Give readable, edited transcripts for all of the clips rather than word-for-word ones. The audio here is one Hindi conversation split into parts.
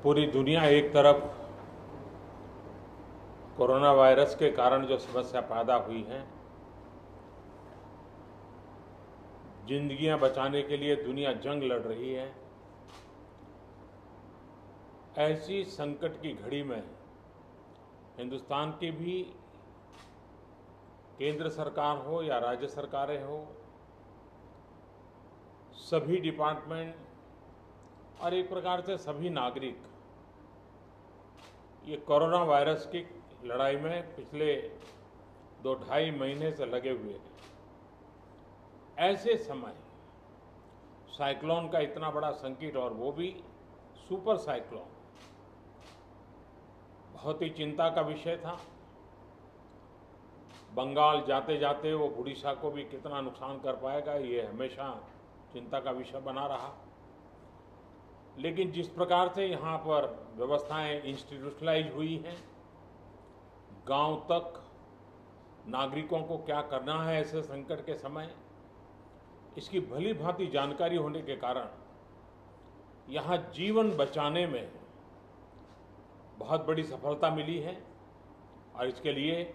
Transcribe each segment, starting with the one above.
पूरी दुनिया एक तरफ कोरोना वायरस के कारण जो समस्या पैदा हुई है, जिंदगियां बचाने के लिए दुनिया जंग लड़ रही है। ऐसी संकट की घड़ी में हिंदुस्तान की भी केंद्र सरकार हो या राज्य सरकारें हो, सभी डिपार्टमेंट और एक प्रकार से सभी नागरिक ये कोरोना वायरस की लड़ाई में पिछले 2-2.5 महीने से लगे हुए हैं। ऐसे समय साइक्लोन का इतना बड़ा संकट, और वो भी सुपर साइक्लोन, बहुत ही चिंता का विषय था। बंगाल जाते जाते वो उड़ीसा को भी कितना नुकसान कर पाएगा, ये हमेशा चिंता का विषय बना रहा। लेकिन जिस प्रकार से यहाँ पर व्यवस्थाएं इंस्टीट्यूशनलाइज हुई हैं, गांव तक नागरिकों को क्या करना है ऐसे संकट के समय, इसकी भली भांति जानकारी होने के कारण यहाँ जीवन बचाने में बहुत बड़ी सफलता मिली है। और इसके लिए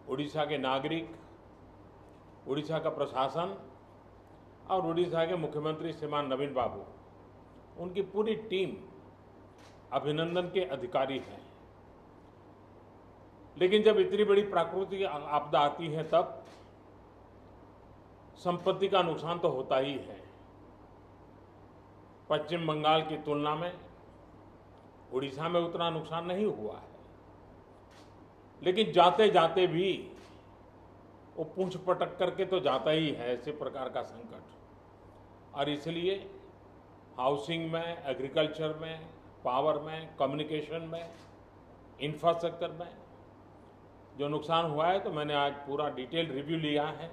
उड़ीसा के नागरिक, उड़ीसा का प्रशासन और उड़ीसा के मुख्यमंत्री श्रीमान नवीन बाबू, उनकी पूरी टीम अभिनंदन के अधिकारी हैं। लेकिन जब इतनी बड़ी प्राकृतिक आपदा आती है तब संपत्ति का नुकसान तो होता ही है। पश्चिम बंगाल की तुलना में उड़ीसा में उतना नुकसान नहीं हुआ है, लेकिन जाते जाते भी वो पूंछ पटक करके तो जाता ही है ऐसे प्रकार का संकट। और इसलिए हाउसिंग में, एग्रीकल्चर में, पावर में, कम्युनिकेशन में, इंफ्रास्ट्रक्चर में जो नुकसान हुआ है, तो मैंने आज पूरा डिटेल रिव्यू लिया है।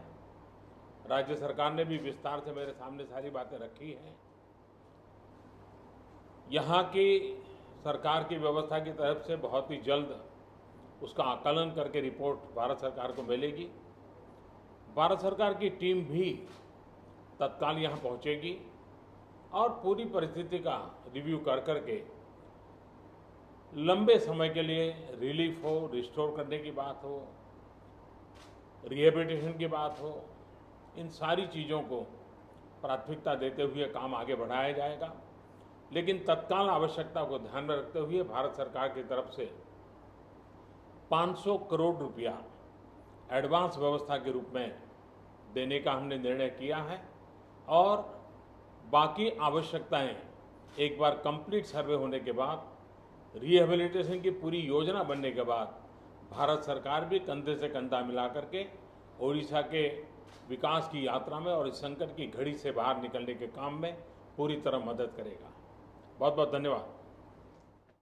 राज्य सरकार ने भी विस्तार से मेरे सामने सारी बातें रखी हैं। यहाँ की सरकार की व्यवस्था की तरफ से बहुत ही जल्द उसका आकलन करके रिपोर्ट भारत सरकार को मिलेगी। भारत सरकार की टीम भी तत्काल यहाँ पहुँचेगी और पूरी परिस्थिति का रिव्यू कर करके लंबे समय के लिए रिलीफ हो, रिस्टोर करने की बात हो, रिहेबिलिटेशन की बात हो, इन सारी चीज़ों को प्राथमिकता देते हुए काम आगे बढ़ाया जाएगा। लेकिन तत्काल आवश्यकता को ध्यान में रखते हुए भारत सरकार की तरफ से 500 करोड़ रुपया एडवांस व्यवस्था के रूप में देने का हमने निर्णय किया है। और बाकी आवश्यकताएं एक बार कंप्लीट सर्वे होने के बाद, रिहेबिलिटेशन की पूरी योजना बनने के बाद, भारत सरकार भी कंधे से कंधा मिला करके ओडिशा के विकास की यात्रा में और इस संकट की घड़ी से बाहर निकलने के काम में पूरी तरह मदद करेगा। बहुत बहुत धन्यवाद।